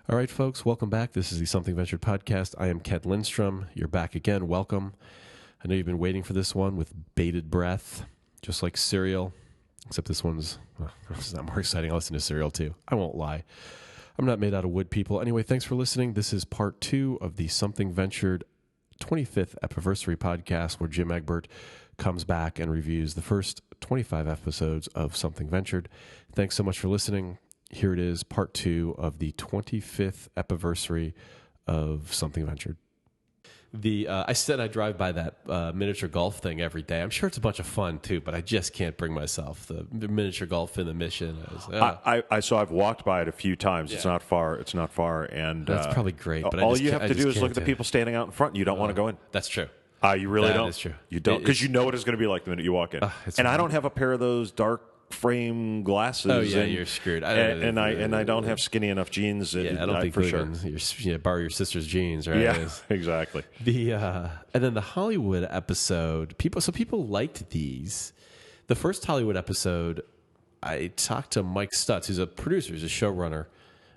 All right, folks, welcome back. This is the Something Ventured podcast. I am Kent Lindstrom. You're back again. Welcome. I know you've been waiting for this one with bated breath, just like Serial, except this one's not more exciting. I'll listen to Serial too. I won't lie. I'm not made out of wood, people. Anyway, thanks for listening. This is part 2 of the Something Ventured 25th Epi-versary podcast, where Jim Egbert comes back and reviews the first 25 episodes of Something Ventured. Thanks so much for listening. Here it is, part 2 of the 25th Epi-versary of Something Ventured. I said I drive by that miniature golf thing every day. I'm sure it's a bunch of fun too, but I just can't bring myself. The miniature golf in the Mission. I've walked by it a few times. Yeah. It's not far, and that's probably great. But all you have to do is look at the people standing out in front. You don't want to go in. That's true. You really don't. That is true. You don't, because you know what it's going to be like the minute you walk in. And I don't have a pair of those dark frame glasses. Oh yeah, you're screwed. I don't have skinny enough jeans. Yeah, I don't think for sure. Borrow your sister's jeans, right? Yeah, exactly. And then the Hollywood episode. People liked these. The first Hollywood episode, I talked to Mike Stutz, who's a producer, he's a showrunner.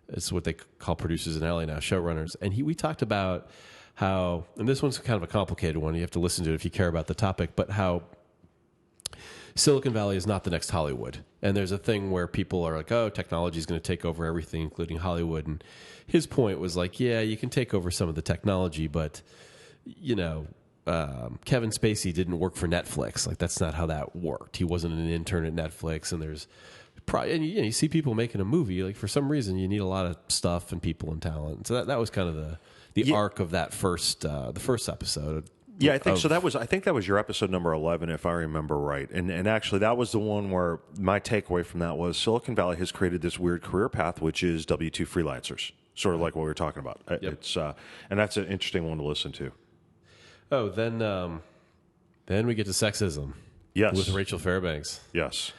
It's what they call producers in LA now, showrunners. And we talked about how, and this one's kind of a complicated one. You have to listen to it if you care about the topic, but how Silicon Valley is not the next Hollywood. And there's a thing where people are like, oh, technology is going to take over everything, including Hollywood. And his point was like, yeah, you can take over some of the technology, but, Kevin Spacey didn't work for Netflix. Like, that's not how that worked. He wasn't an intern at Netflix. And you see people making a movie. Like, for some reason, you need a lot of stuff and people and talent. So that was kind of the arc of that the first episode. Yeah, I think so. I think that was your episode number 11, if I remember right. And actually, that was the one where my takeaway from that was Silicon Valley has created this weird career path, which is W-2 freelancers, sort of like what we were talking about. Yep. It's and that's an interesting one to listen to. Oh, then we get to sexism. Yes, with Rachel Fairbanks. Yes.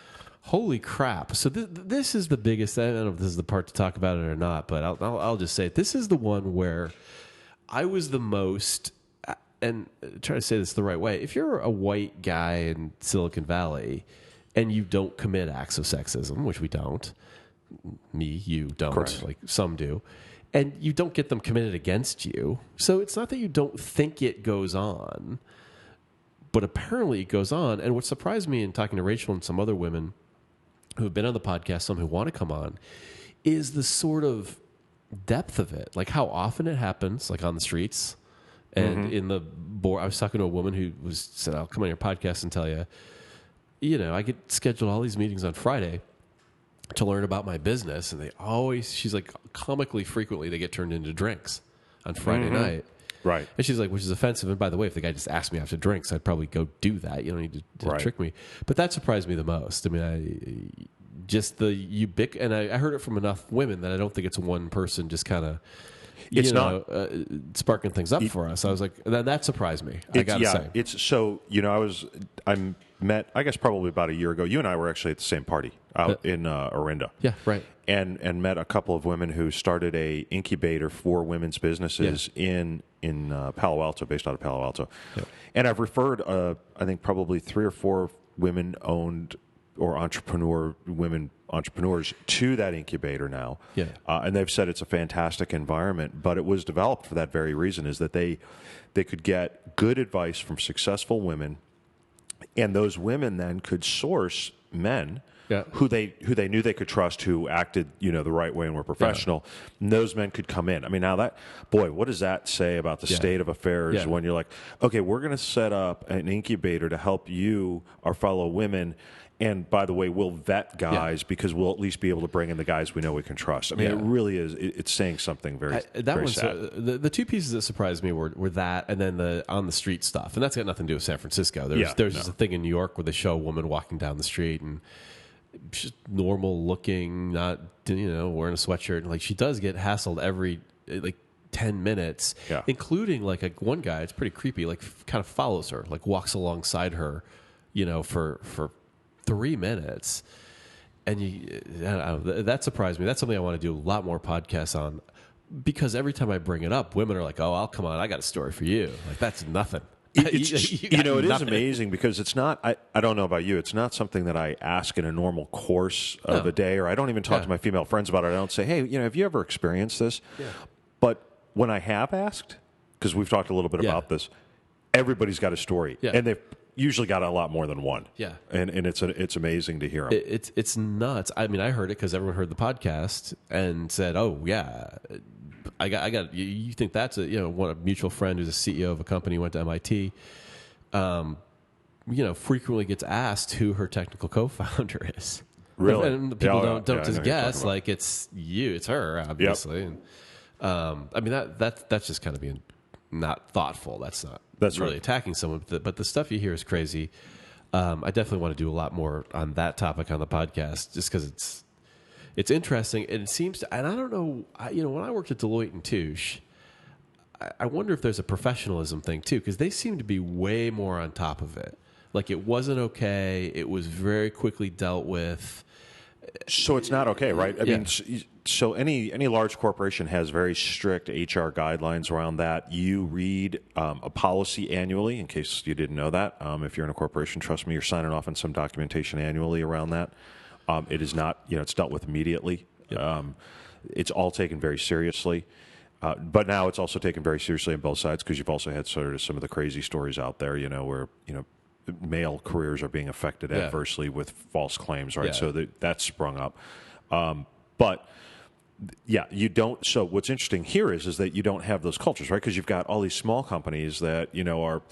Holy crap! So this is the biggest. I don't know if this is the part to talk about it or not, but I'll just say it. This is the one where I was the most. And try to say this the right way. If you're a white guy in Silicon Valley and you don't commit acts of sexism, which we don't, you don't, correct, like some do, and you don't get them committed against you. So it's not that you don't think it goes on, but apparently it goes on. And what surprised me in talking to Rachel and some other women who have been on the podcast, some who want to come on, is the sort of depth of it, like how often it happens, like on the streets. And in the board, I was talking to a woman who said, I'll come on your podcast and tell you, I get scheduled all these meetings on Friday to learn about my business. And she's like, comically frequently, they get turned into drinks on Friday night. Right. And she's like, which is offensive. And by the way, if the guy just asked me after drinks, I'd probably go do that. You don't need to trick me. But that surprised me the most. I mean, just the and I heard it from enough women that I don't think it's one person just kind of, sparking things up for us. I was like, that surprised me. I got to say, it's so. I met, I guess probably about a year ago. You and I were actually at the same party out in Orinda. Yeah, right. And met a couple of women who started a incubator for women's businesses in Palo Alto, based out of Palo Alto. Yeah. And I've referred, I think probably 3 or 4 women-owned or women entrepreneurs to that incubator now. Yeah. And they've said it's a fantastic environment, but it was developed for that very reason, is that they could get good advice from successful women, and those women then could source men who they knew they could trust, who acted the right way and were professional. Yeah. And those men could come in. I mean, now what does that say about the state of affairs when you're like, okay, we're going to set up an incubator to help you, our fellow women. And by the way, we'll vet guys because we'll at least be able to bring in the guys we know we can trust. I mean, it really is. It's saying something very sad. The two pieces that surprised me were that, and then the on the street stuff. And that's got nothing to do with San Francisco. There's just a thing in New York where they show a woman walking down the street and she's normal looking, not wearing a sweatshirt, and like she does get hassled every 10 minutes, including one guy. It's pretty creepy. Like kind of follows her, like walks alongside her, for 3 minutes. And that surprised me. That's something I want to do a lot more podcasts on, because every time I bring it up, women are like, oh, I'll come on. I got a story for you. Like, that's nothing. It is amazing because it's not, I don't know about you, it's not something that I ask in a normal course of a day, or I don't even talk to my female friends about it. I don't say, hey, have you ever experienced this? Yeah. But when I have asked, because we've talked a little bit about this, everybody's got a story. Yeah. And they've usually got a lot more than one. Yeah. And it's amazing to hear them. It's nuts. I mean, I heard it because everyone heard the podcast and said, oh, yeah. I got. You think that's a mutual friend who's a CEO of a company, went to MIT. Frequently gets asked who her technical co-founder is. Really, and the people don't just guess like it's her, obviously. Yep. And I mean that's just kind of being not thoughtful. That's really right. attacking someone. But the stuff you hear is crazy. I definitely want to do a lot more on that topic on the podcast, just because it's interesting, and it seems to, and I don't know, when I worked at Deloitte and Touche, I wonder if there's a professionalism thing too, because they seem to be way more on top of it. Like it wasn't okay. It was very quickly dealt with. So it's not okay, right? I mean, so any large corporation has very strict HR guidelines around that. You read a policy annually, in case you didn't know that. If you're in a corporation, trust me, you're signing off on some documentation annually around that. It is not, it's dealt with immediately. Yep. It's all taken very seriously. But now it's also taken very seriously on both sides, because you've also had sort of some of the crazy stories out there, where, male careers are being affected adversely with false claims, right? Yeah. So that's sprung up. But yeah, you don't. So what's interesting here is that you don't have those cultures, right? Because you've got all these small companies that, are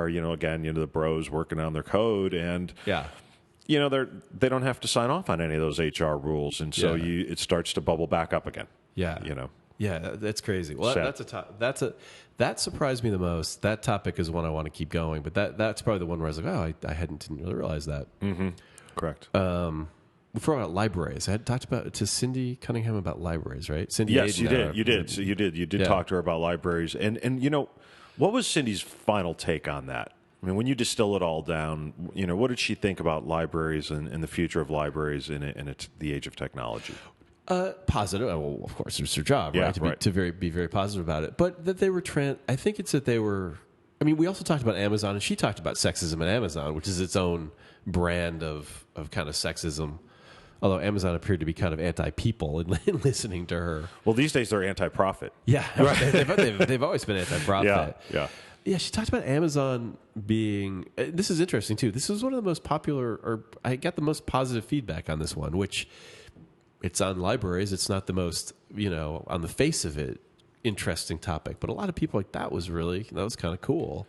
again, the bros working on their code, and they don't have to sign off on any of those HR rules, and so it starts to bubble back up again. Yeah. Yeah, that's crazy. Well, that surprised me the most. That topic is one I want to keep going, but that's probably the one where I was like, I didn't really realize that. Mm-hmm. Correct. Before about libraries, I had talked to Cindy Cunningham about libraries, right? Cindy, yes, you did. So you did talk to her about libraries, and what was Cindy's final take on that? I mean, when you distill it all down, what did she think about libraries and the future of libraries in the age of technology? Positive. Well, of course, it's their job, right? To be very positive about it. But that they were I think it's that they were. I mean, we also talked about Amazon, and she talked about sexism at Amazon, which is its own brand of kind of sexism. Although Amazon appeared to be kind of anti-people in listening to her. Well, these days they're anti-profit. Yeah, they've always been anti-profit. Yeah. She talked about Amazon being. This is interesting too. This was one of the most popular, or I got the most positive feedback on this one, which. It's on libraries. It's not the most, on the face of it, interesting topic. But a lot of people that was kind of cool.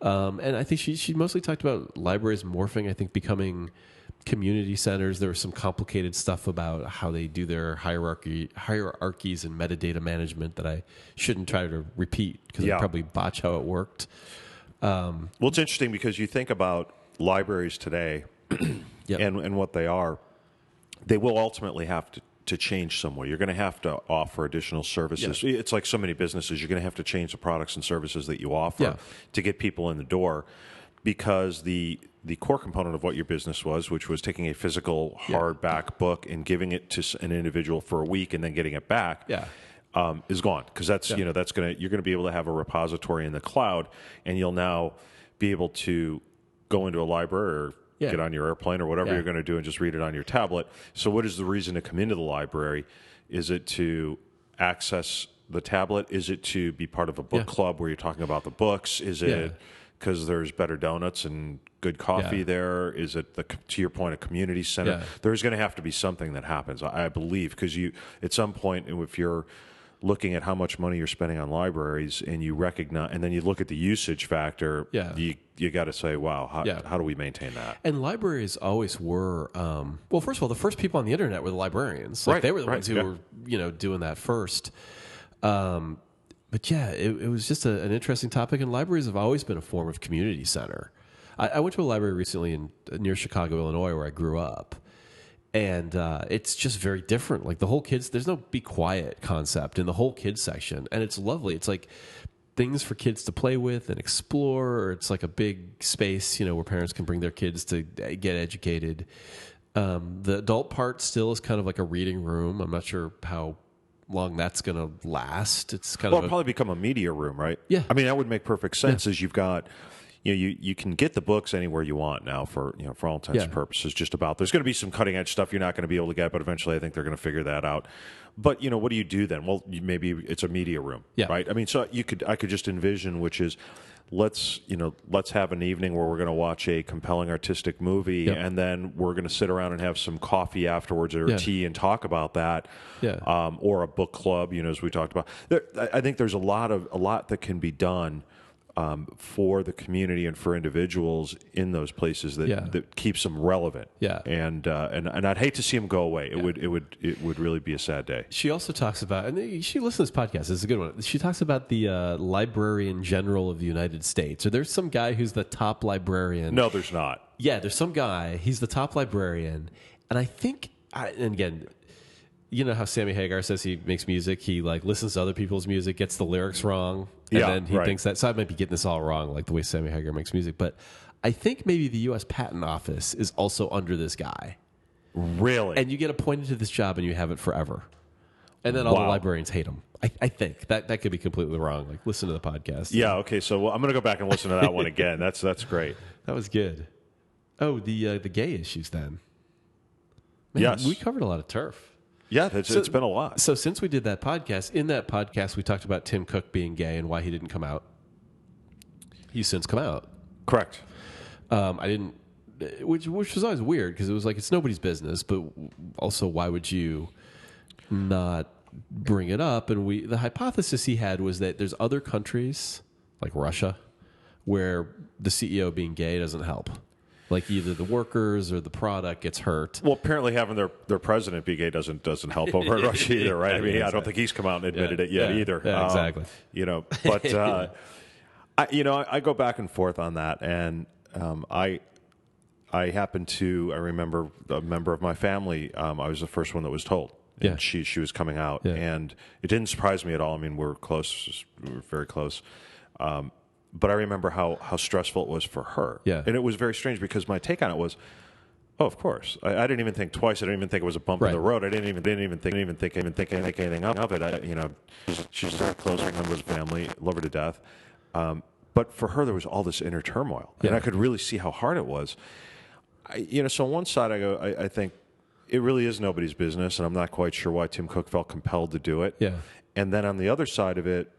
And I think she mostly talked about libraries morphing, I think becoming community centers. There was some complicated stuff about how they do their hierarchies and metadata management that I shouldn't try to repeat because I probably botch how it worked. Well, it's interesting because you think about libraries today and what they are. They will ultimately have to change somewhere. You're going to have to offer additional services. Yeah. It's like so many businesses. You're going to have to change the products and services that you offer to get people in the door, because the core component of what your business was, which was taking a physical hardback book and giving it to an individual for a week and then getting it back, is gone. Because that's you're going to be able to have a repository in the cloud, and you'll now be able to go into a library or get on your airplane or whatever you're going to do and just read it on your tablet. So what is the reason to come into the library? Is it to access the tablet? Is it to be part of a book club where you're talking about the books? Is it because there's better donuts and good coffee there? Is it, to your point, a community center? There's going to have to be something that happens, I believe, because at some point, if you're looking at how much money you're spending on libraries and you recognize, and then you look at the usage factor, you got to say, wow, how do we maintain that? And libraries always were, well, first of all, the first people on the internet were the librarians. They were the ones who were, doing that first. But it was just an interesting topic, and libraries have always been a form of community center. I went to a library recently near Chicago, Illinois, where I grew up. And it's just very different. Like the whole there's no be quiet concept in the whole kids section. And it's lovely. It's like things for kids to play with and explore. Or it's like a big space, where parents can bring their kids to get educated. The adult part still is kind of like a reading room. I'm not sure how long that's going to last. It's kind Well, of it'll probably become a media room, right? Yeah. I mean, that would make perfect sense. As you've got, you can get the books anywhere you want now for for all intents and purposes. Just about there's going to be some cutting edge stuff you're not going to be able to get, but eventually I think they're going to figure that out. But what do you do then? Well, maybe it's a media room, right? I mean, so I could just envision, which is, let's have an evening where we're going to watch a compelling artistic movie, and then we're going to sit around and have some coffee afterwards or tea and talk about that, or a book club, as we talked about. I think there's a lot that can be done for the community and for individuals in those places that keeps them relevant. And I'd hate to see them go away. It would really be a sad day. She also talks about, and she listens to this podcast. This is a good one. She talks about the Librarian General of the United States. Or there's some guy who's the top librarian. No, there's not. Yeah, there's some guy. He's the top librarian, and I think, and again, you know how Sammy Hagar says he makes music. He listens to other people's music, gets the lyrics wrong, and then he thinks that. So I might be getting this all wrong, like the way Sammy Hagar makes music. But I think maybe the U.S. Patent Office is also under this guy. Really? And you get appointed to this job, and you have it forever. And then all the librarians hate him. I think that could be completely wrong. Like, listen to the podcast. Yeah. Okay. So I'm going to go back and listen to that one again. That's great. That was good. Oh, the gay issues then. Man, yes, we covered a lot of turf. Yeah, it's been a lot. So since we did that podcast, in that podcast, we talked about Tim Cook being gay and why he didn't come out. He's since come out. Correct. I didn't, which was always weird because it was like, it's nobody's business, but also why would you not bring it up? And the hypothesis he had was that there's other countries like Russia where the CEO being gay doesn't help. Like either the workers or the product gets hurt. Well, apparently having their president be gay doesn't help over in Russia either, right? I mean, I don't think he's come out and admitted it yet either. Yeah, exactly. But I go back and forth on that, and I remember a member of my family. I was the first one that was told. And she was coming out, and it didn't surprise me at all. I mean, we're close, we were very close. But I remember how stressful it was for her. Yeah. And it was very strange because my take on it was, oh, of course. I didn't even think twice. I didn't even think it was a bump in the road. I didn't even think anything of it. She's very close member of the family, love her to death. But for her, there was all this inner turmoil, and I could really see how hard it was. So on one side, I think it really is nobody's business, and I'm not quite sure why Tim Cook felt compelled to do it. Yeah. And then on the other side of it,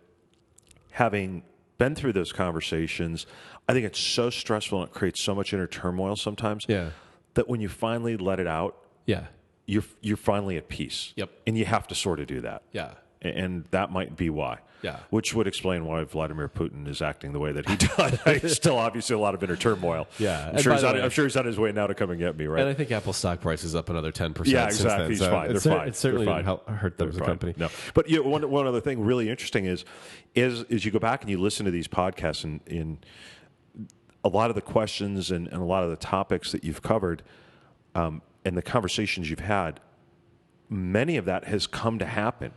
having been through those conversations, I think it's so stressful and it creates so much inner turmoil sometimes that when you finally let it out, you're finally at peace. Yep. And you have to sort of do that. Yeah. And that might be why. Yeah. Which would explain why Vladimir Putin is acting the way that he does. It's still obviously a lot of inner turmoil. Yeah. I'm sure he's on his way now to come and get me, right? And I think Apple stock price is up another 10%. Yeah, exactly. Since then. He's fine. They're fine. It certainly They're fine. didn't hurt them as a company. No. But one other thing really interesting is you go back and you listen to these podcasts and in a lot of the questions and a lot of the topics that you've covered and the conversations you've had, many of that has come to happen.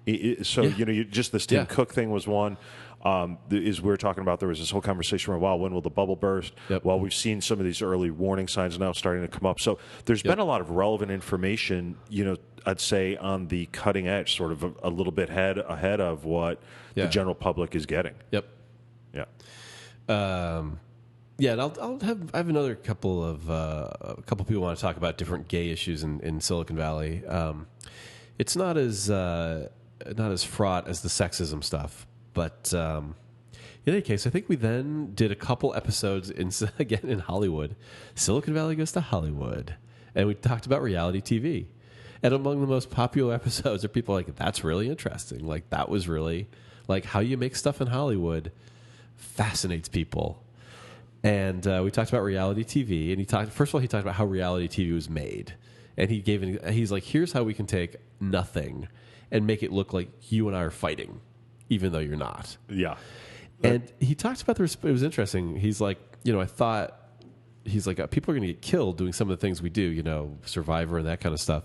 Just this Tim Cook thing was one. Is we were talking about, there was this whole conversation around, when will the bubble burst? Yep. Well, we've seen some of these early warning signs now starting to come up. So there's been a lot of relevant information, I'd say on the cutting edge, sort of a little bit ahead of what the general public is getting. Yep. Yeah. And I have another couple of people want to talk about different gay issues in Silicon Valley. It's not as fraught as the sexism stuff, but in any case, I think we then did a couple episodes in Hollywood. Silicon Valley goes to Hollywood, and we talked about reality TV. And among the most popular episodes are people like, that's really interesting. Like, that was really, like, how you make stuff in Hollywood fascinates people. And we talked about reality TV, and first of all, he talked about how reality TV was made. And he's like, here's how we can take nothing and make it look like you and I are fighting, even though you're not. Yeah. And he talked about it was interesting. He's like, I thought, people are going to get killed doing some of the things we do, Survivor and that kind of stuff.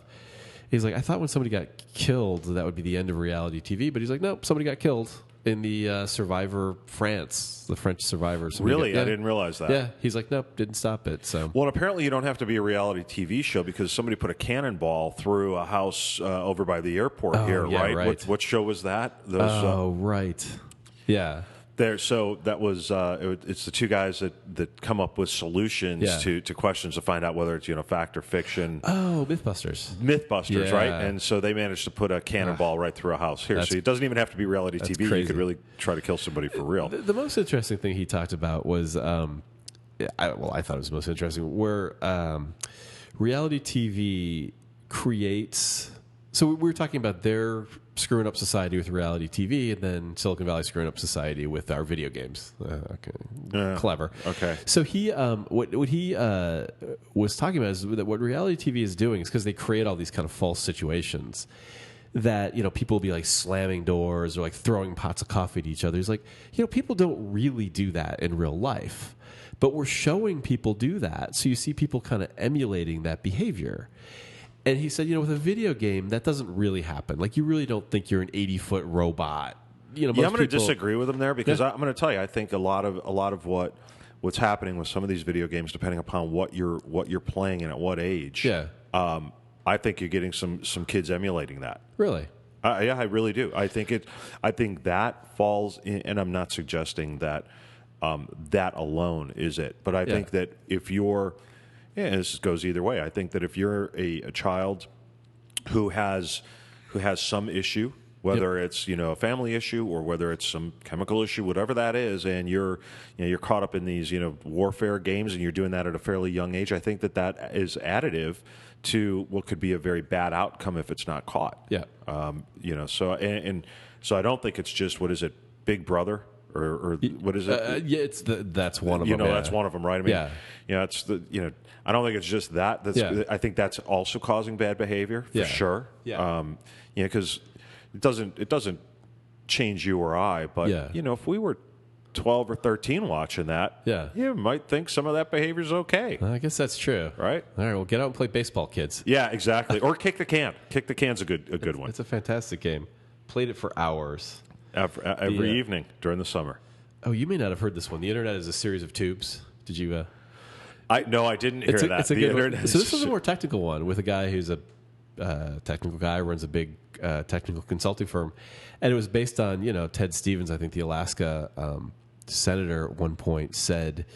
He's like, I thought when somebody got killed, that would be the end of reality TV. But he's like, nope, somebody got killed. in the Survivor France, the French Survivor. Really? I didn't realize that. Yeah, he's like, nope, didn't stop it. So Well, apparently you don't have to be a reality TV show because somebody put a cannonball through a house over by the airport here, yeah, right? right. What show was that? right. Yeah. There, so that was it's the two guys that come up with solutions to questions to find out whether it's fact or fiction. Oh, Mythbusters, Right? And so they managed to put a cannonball right through a house here. So it doesn't even have to be reality TV. crazy. You could really try to kill somebody for real. The most interesting thing he talked about was, I thought it was most interesting, where reality TV creates. So we were talking about their screwing up society with reality TV, and then Silicon Valley screwing up society with our video games. Clever. Okay. So he, what he was talking about is that what reality TV is doing is because they create all these kind of false situations that people will be like slamming doors or like throwing pots of coffee at each other. It's like people don't really do that in real life, but we're showing people do that, so you see people kind of emulating that behavior. And he said, with a video game, that doesn't really happen. Like, you really don't think you're an 80-foot robot. I'm going to disagree with him there because I'm going to tell you, I think a lot of what's happening with some of these video games, depending upon what you're playing and at what age. Yeah. I think you're getting some kids emulating that. Really? Yeah, I really do. I think that falls in, and I'm not suggesting that that alone is it, but I think that if you're this goes either way. I think that if you're a child who has some issue, whether it's a family issue or whether it's some chemical issue, whatever that is, and you're caught up in these warfare games and you're doing that at a fairly young age, I think that is additive to what could be a very bad outcome if it's not caught. Yeah. So I don't think it's just what is it, Big Brother. Or what is it? Yeah, that's one of them. That's one of them, right? I mean, it's I don't think it's just that. I think that's also causing bad behavior for sure. Yeah. Because it doesn't change you or I, but if we were 12 or 13 watching that, you might think some of that behavior is okay. I guess that's true. Right? All right, well, get out and play baseball, kids. Yeah, exactly. Or kick the can. Kick the can's a good one. It's a fantastic game. Played it for hours. Every evening during the summer. Oh, you may not have heard this one. The internet is a series of tubes. Did you? No, I didn't hear that. It's a good one. So this is a more technical one with a guy who's a technical guy, runs a big technical consulting firm, and it was based on Ted Stevens, I think the Alaska senator at one point said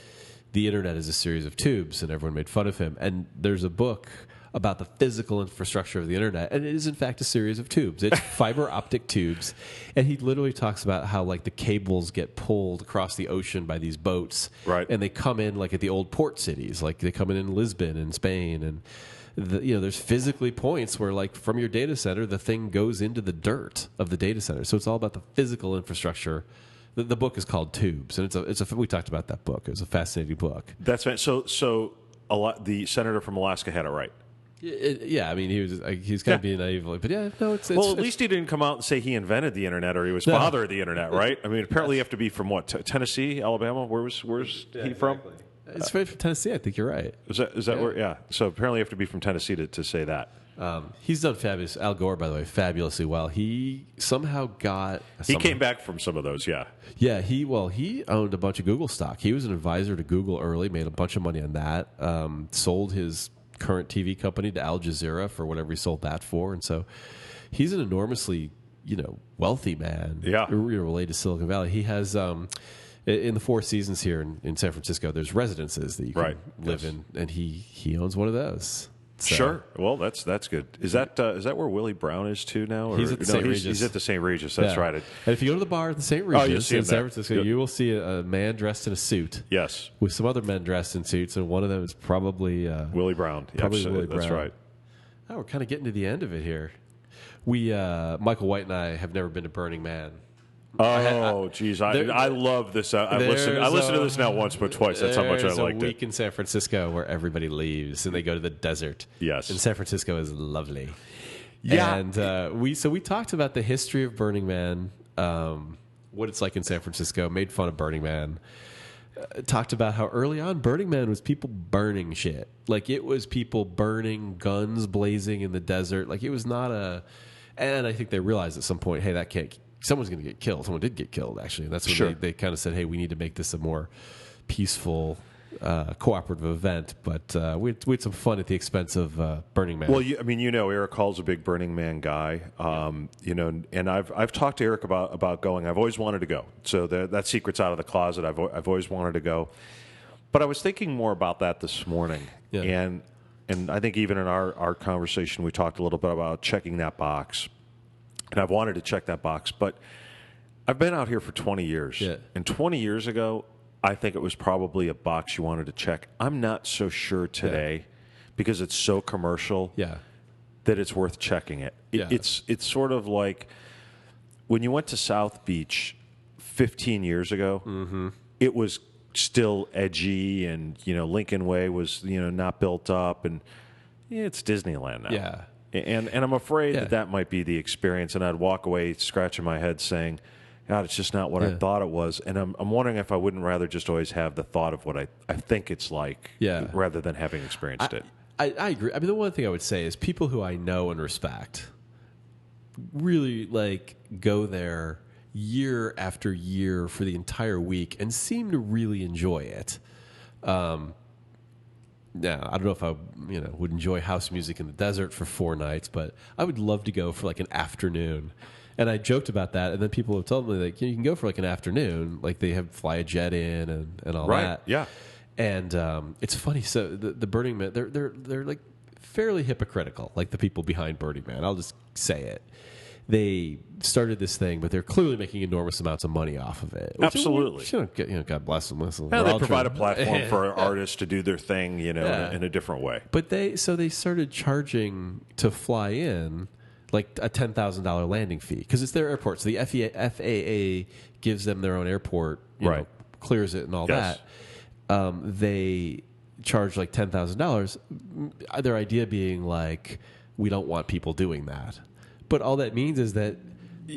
the internet is a series of tubes, and everyone made fun of him. And there's a book about the physical infrastructure of the internet, and it is in fact a series of tubes. It's fiber optic tubes, and he literally talks about how like the cables get pulled across the ocean by these boats, right? And they come in like at the old port cities, like they come in Lisbon in Spain, and there's physically points where like from your data center the thing goes into the dirt of the data center. So it's all about the physical infrastructure. The book is called Tubes, and we talked about that book. It was a fascinating book. That's right. So the senator from Alaska had it right. I mean, he was kind of being naive, but it's well, at least he didn't come out and say he invented the internet or he was father of the internet, right? I mean, apparently you have to be from what, Tennessee, Alabama? Where's he from? It's from Tennessee. I think you're right. Is that where? Yeah. So apparently you have to be from Tennessee to say that. He's done fabulous. Al Gore, by the way, fabulously well. He somehow got. He came back from some of those, yeah. Yeah, he owned a bunch of Google stock. He was an advisor to Google early, made a bunch of money on that. Sold his current TV company to Al Jazeera for whatever he sold that for, and so he's an enormously wealthy man. Yeah, related to Silicon Valley. He has in the Four Seasons here in San Francisco. There's residences that you can live in, and he owns one of those. So. Sure. Well, that's good. Is that where Willie Brown is too now? Or, he's at the St. Regis. He's at the St. Regis. That's right. And if you go to the bar at the St. Regis in San Francisco, you will see a man dressed in a suit. Yes. With some other men dressed in suits, and one of them is probably Willie Brown. Probably Willie Brown. That's right. Oh, we're kind of getting to the end of it here. We Michael White and I have never been to Burning Man. Oh, geez. I love this. I listened to this now once but twice. That's how much I liked it. There's a week in San Francisco where everybody leaves and they go to the desert. Yes. And San Francisco is lovely. Yeah. And we talked about the history of Burning Man, what it's like in San Francisco, made fun of Burning Man. Talked about how early on Burning Man was people burning shit. Like it was people burning, guns blazing in the desert. Like it was not a... And I think they realized at some point, hey, that can't someone's going to get killed. Someone did get killed, actually. And that's when Sure. they kind of said, hey, we need to make this a more peaceful, cooperative event. But we had some fun at the expense of Burning Man. Well, Eric Hall's a big Burning Man guy, and I've talked to Eric about going. I've always wanted to go, so that secret's out of the closet. I've always wanted to go, but I was thinking more about that this morning, and I think even in our conversation we talked a little bit about checking that box, and I've wanted to check that box, but I've been out here for 20 years, and 20 years ago, I think it was probably a box you wanted to check. I'm not so sure today. Because it's so commercial that it's worth checking it. It's sort of like when you went to South Beach 15 years ago, it was still edgy, and Lincoln Way was not built up, and it's Disneyland now. Yeah. And I'm afraid that might be the experience, and I'd walk away scratching my head saying, God, it's just not what I thought it was. And I'm wondering if I wouldn't rather just always have the thought of what I think it's like rather than having experienced it. I agree. I mean, the one thing I would say is people who I know and respect really go there year after year for the entire week and seem to really enjoy it. Now, I don't know if I would enjoy house music in the desert for 4 nights, but I would love to go for an afternoon. And I joked about that, and then people have told me you can go for an afternoon, they fly a jet in and all that. Yeah. And it's funny. So the Burning Man, they're fairly hypocritical, the people behind Burning Man. I'll just say it. They started this thing, but they're clearly making enormous amounts of money off of it. Absolutely. God bless them. Yeah, they provide a platform for artists to do their thing, in a different way. But they started charging to fly in a $10,000 landing fee because it's their airport. So the FAA gives them their own airport, clears it and all that. They charge $10,000. Their idea being we don't want people doing that, but all that means is that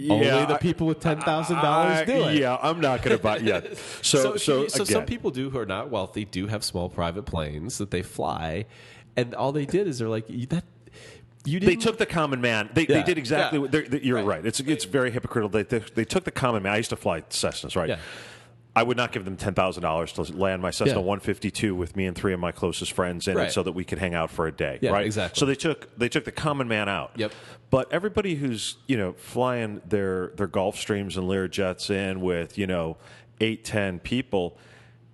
only the people with $10,000 do it. Yeah, I'm not going to buy. Yeah, so some people who are not wealthy do have small private planes that they fly, and all they did is they're that. They took the common man. They did exactly what you're right. It's very hypocritical. They took the common man. I used to fly Cessnas, right? Yeah. I would not give them $10,000 to land my Cessna 152 with me and 3 of my closest friends in it so that we could hang out for a day, right? Exactly. So they took the common man out. Yep. But everybody who's flying their Gulfstreams and Learjets in with 8-10 people,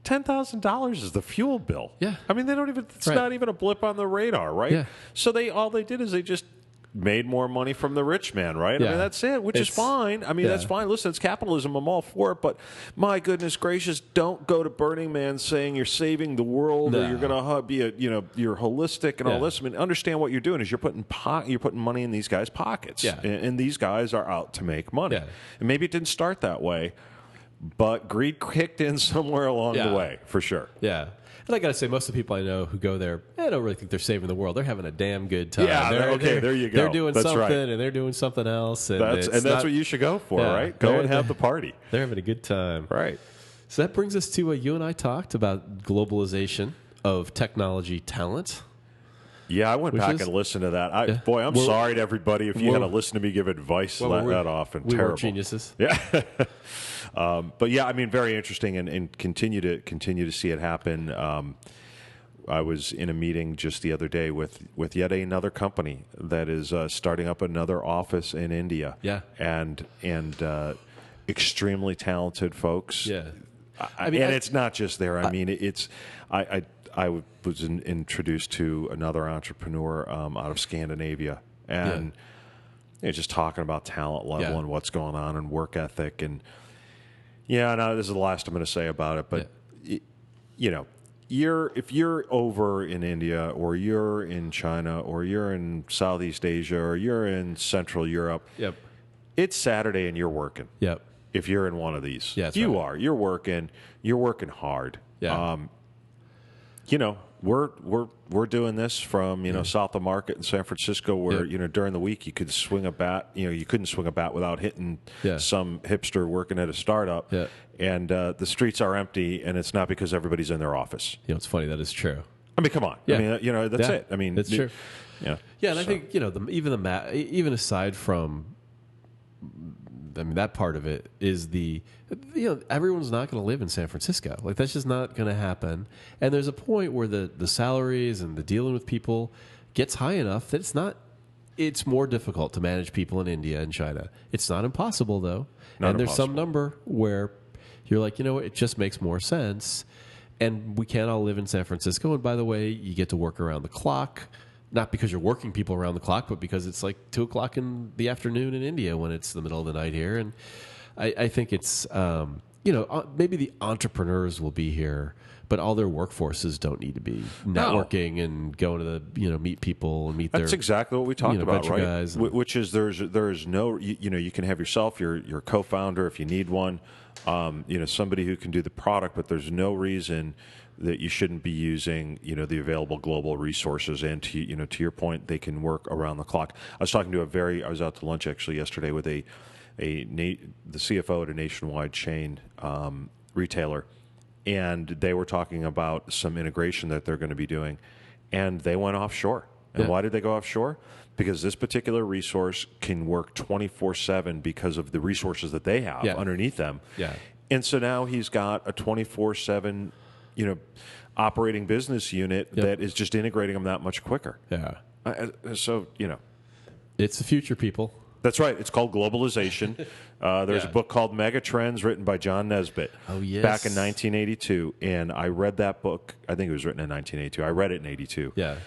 $10,000 is the fuel bill. Yeah. I mean, they don't even. It's not even a blip on the radar, right? Yeah. So all they did is they just made more money from the rich man, right? Yeah. I mean, that's it, which is fine. I mean, that's fine. Listen, it's capitalism. I'm all for it. But my goodness gracious, don't go to Burning Man saying you're saving the world or you're going to be you're holistic and all this. I mean, understand what you're doing is you're putting money in these guys' pockets. Yeah. And these guys are out to make money. Yeah. And maybe it didn't start that way, but greed kicked in somewhere along the way, for sure. Yeah. And I got to say, most of the people I know who go there, I don't really think they're saving the world. They're having a damn good time. Yeah, there you go. They're doing that's something, right. and they're doing something else. And that's what you should go for, right? Go and have the party. They're having a good time. Right. So that brings us to you and I talked about globalization of technology talent. Yeah, I went back and listened to that. I'm sorry to everybody if you had to listen to me give advice that often. We terrible. were geniuses. Yeah. But yeah, I mean, very interesting, and continue to see it happen. I was in a meeting just the other day with yet another company that is starting up another office in India. Yeah, and extremely talented folks. Yeah, and it's not just there. I mean, it's I was introduced to another entrepreneur out of Scandinavia, and just talking about talent level and what's going on and work ethic. And this is the last I'm going to say about it. But if you're over in India or you're in China or you're in Southeast Asia or you're in Central Europe, it's Saturday and you're working. Yep. If you're in one of these, are. You're working. You're working hard. Yeah. We're doing this from South of Market in San Francisco, where during the week you could swing a bat. You couldn't swing a bat without hitting some hipster working at a startup. Yeah. And the streets are empty, and it's not because everybody's in their office. It's funny, that is true. I mean, come on. Yeah. I mean, that's it. I mean, that's true. Yeah. Yeah, and I think even aside from I mean, that part of it is everyone's not going to live in San Francisco. Like, that's just not going to happen. And there's a point where the salaries and the dealing with people gets high enough that it's more difficult to manage people in India and China. It's not impossible, though. And there's some number where you're like, it just makes more sense. And we can't all live in San Francisco. And by the way, you get to work around the clock. Not because you're working people around the clock, but because it's like 2 o'clock in the afternoon in India when it's the middle of the night here. And I think it's, maybe the entrepreneurs will be here, but all their workforces don't need to be networking and going to the, meet people and meet That's exactly what we talked about, right? Guys Which is there's no, you can have yourself, your co-founder if you need one, somebody who can do the product, but there's no reason that you shouldn't be using, the available global resources. And to your point, they can work around the clock. I was talking to I was out to lunch actually yesterday with the CFO at a nationwide chain retailer, and they were talking about some integration that they're going to be doing, and they went offshore. And why did they go offshore? Because this particular resource can work 24/7 because of the resources that they have underneath them. Yeah. And so now he's got a 24/7 operating business unit that is just integrating them that much quicker. Yeah. So, It's the future, people. That's right. It's called globalization. There's a book called Megatrends written by John Nesbitt back in 1982. And I read that book. I think it was written in 1982. I read it in 82. Yeah.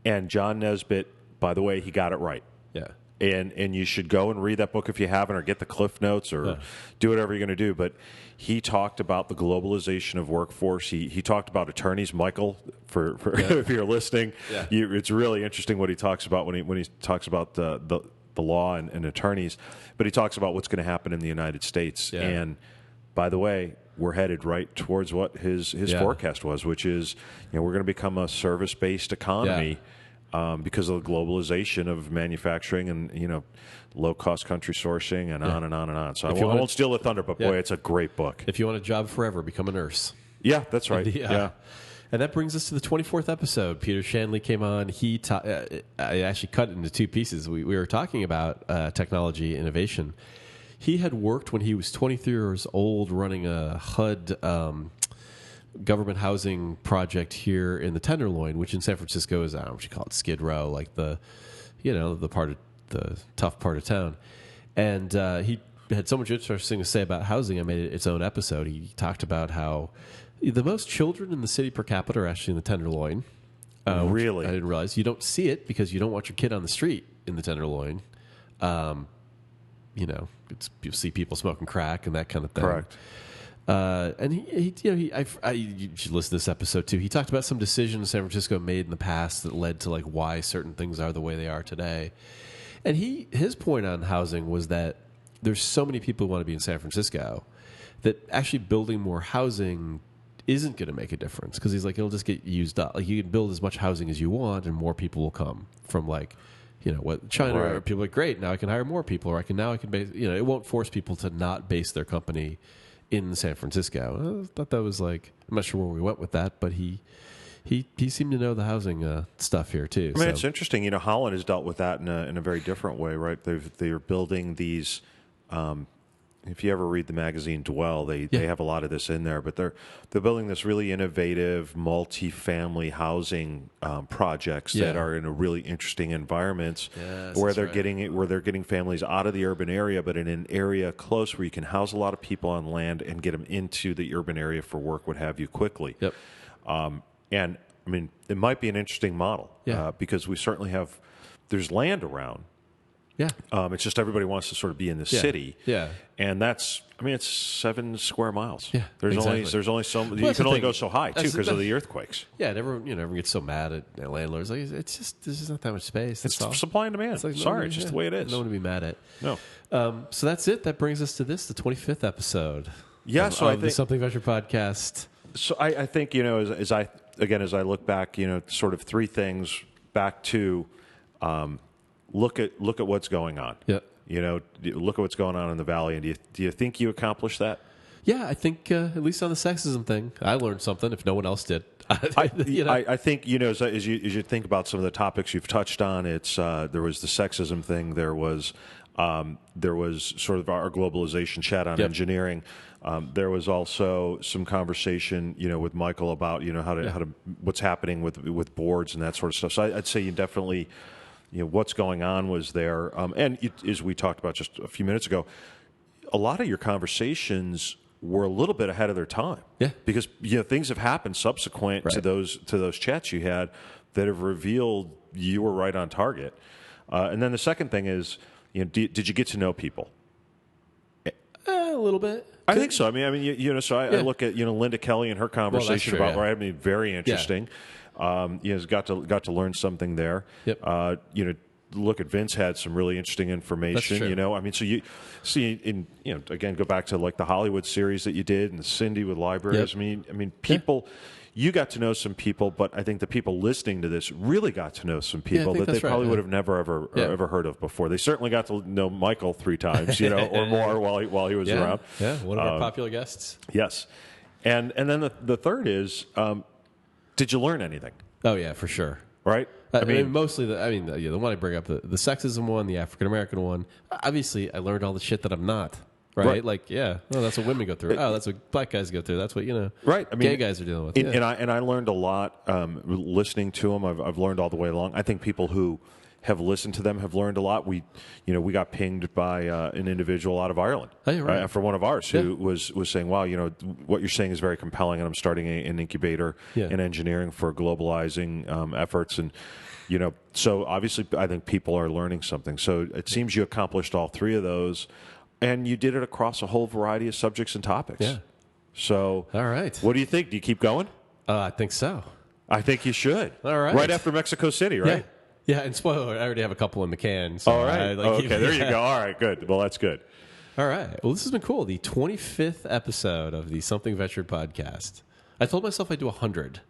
And John Nesbitt, by the way, he got it right. Yeah. And you should go and read that book if you haven't, or get the Cliff Notes, or do whatever you're going to do. But he talked about the globalization of workforce. He talked about attorneys, Michael, for if you're listening. Yeah. It's really interesting what he talks about when he talks about the law and attorneys. But he talks about what's going to happen in the United States. Yeah. And by the way, we're headed right towards what his forecast was, which is we're going to become a service-based economy. Because of the globalization of manufacturing and low-cost country sourcing and on and on and on. So I won't steal the thunder, but boy, it's a great book. If you want a job forever, become a nurse. Yeah, that's right. And that brings us to the 24th episode. Peter Shanley came on. I actually cut it into 2 pieces. We were talking about technology innovation. He had worked when he was 23 years old running a HUD government housing project here in the Tenderloin, which in San Francisco is, I don't know what you call it, Skid Row, like the tough part of town. And he had so much interesting to say about housing. I made it its own episode. He talked about how the most children in the city per capita are actually in the Tenderloin. Really? I didn't realize. You don't see it because you don't want your kid on the street in the Tenderloin. You'll see people smoking crack and that kind of thing. Correct. And you should listen to this episode too. He talked about some decisions San Francisco made in the past that led to why certain things are the way they are today. And his point on housing was that there's so many people who want to be in San Francisco that actually building more housing isn't going to make a difference, because he's like, it'll just get used up. Like, you can build as much housing as you want, and more people will come from China. Right. Or people are like, great, now I can hire more people, or I can base. It won't force people to not base their company in San Francisco. I thought that was I'm not sure where we went with that, but he seemed to know the housing stuff here too. I mean, it's interesting. Holland has dealt with that in a very different way, right? They're building these. If you ever read the magazine Dwell, they have a lot of this in there, but they're building this really innovative multi-family housing projects that are in a really interesting environments where they're getting families out of the urban area, but in an area close where you can house a lot of people on land and get them into the urban area for work, what have you, quickly. Yep. And I mean, it might be an interesting model because we certainly there's land around. Yeah. It's just everybody wants to sort of be in the city. Yeah. And it's 7 square miles. Yeah. There's only so you can only go so high too because of the earthquakes. Yeah, and everyone gets so mad at landlords. Like, it's just, there's just not that much space. It's supply and demand. It's just the way it is. No one to be mad at. No. So that's it. That brings us to the 25th episode. Yeah. So I think the Something Venture podcast. So I think as I look back, sort of 3 things back to. Look at what's going on. Yeah. Look at what's going on in the valley, and do you think you accomplished that? Yeah, I think at least on the sexism thing, I learned something if no one else did. I think as you think about some of the topics you've touched on, it's there was the sexism thing, there was There was sort of our globalization chat on engineering. There was also some conversation, with Michael about how to what's happening with boards and that sort of stuff. So I'd say you definitely, what's going on was there. And as we talked about just a few minutes ago, a lot of your conversations were a little bit ahead of their time. Yeah. Because things have happened subsequent to those chats you had that have revealed you were right on target. And then the second thing is, did you get to know people? A little bit. I think so. I mean, so I look at Linda Kelly and her conversation about right. I mean, very interesting. Got to learn something there. Yep. Look at Vince had some really interesting information. That's true. I mean, so you see again, go back to like the Hollywood series that you did and Cindy with libraries. Yep. I mean, people. Yeah. You got to know some people, but I think the people listening to this really got to know some people that they probably would have never ever heard of before. They certainly got to know Michael 3 times, or more while he was around. Yeah, one of our popular guests. Yes, and then the third is, did you learn anything? Oh yeah, for sure. Right. I mean, mostly the one I bring up, the sexism one, the African American one. Obviously, I learned all the shit that I'm not. Right? Like, that's what women go through. That's what black guys go through. That's what, right. I mean, gay guys are dealing with. And I learned a lot listening to them. I've learned all the way along. I think people who have listened to them have learned a lot. We got pinged by an individual out of Ireland for one of ours who was saying, wow, what you're saying is very compelling, and I'm starting an incubator in engineering for globalizing efforts. And, so obviously I think people are learning something. So it seems you accomplished all 3 of those. And you did it across a whole variety of subjects and topics. Yeah. So, all right. What do you think? Do you keep going? I think so. I think you should. All right. Right after Mexico City, right? Yeah. And spoiler, I already have a couple in the can. So all right. Okay. There you go. All right. Good. Well, that's good. All right. Well, this has been cool. The 25th episode of the Something Ventured podcast. I told myself I'd do 100.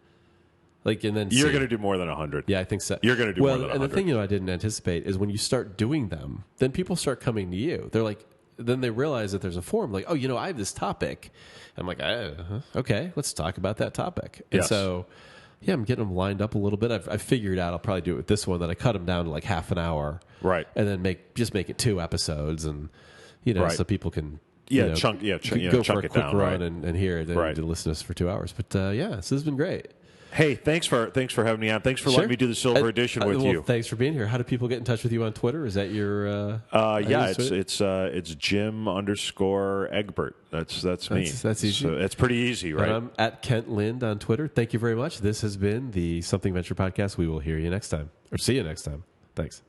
And then you're going to do more than 100. Yeah, I think so. You're going to do more than 100. And the thing I didn't anticipate is when you start doing them, then people start coming to you. They're like. Then they realize that there's a forum like, I have this topic. I'm like, okay, let's talk about that topic. And so, I'm getting them lined up a little bit. I've figured out I'll probably do it with this one, that I cut them down to like half an hour. Right. And then make it 2 episodes and, so people can, chunk go for a quick down, run and hear it and to listen to us for 2 hours. But so this has been great. Hey, thanks for having me on. Thanks for letting me do the silver edition with you. Thanks for being here. How do people get in touch with you on Twitter? Is that your? It's Jim_Egbert. That's me. That's easy. So it's pretty easy, right? And I'm at Kent Lind on Twitter. Thank you very much. This has been the Something Venture podcast. We will hear you next time, or see you next time. Thanks.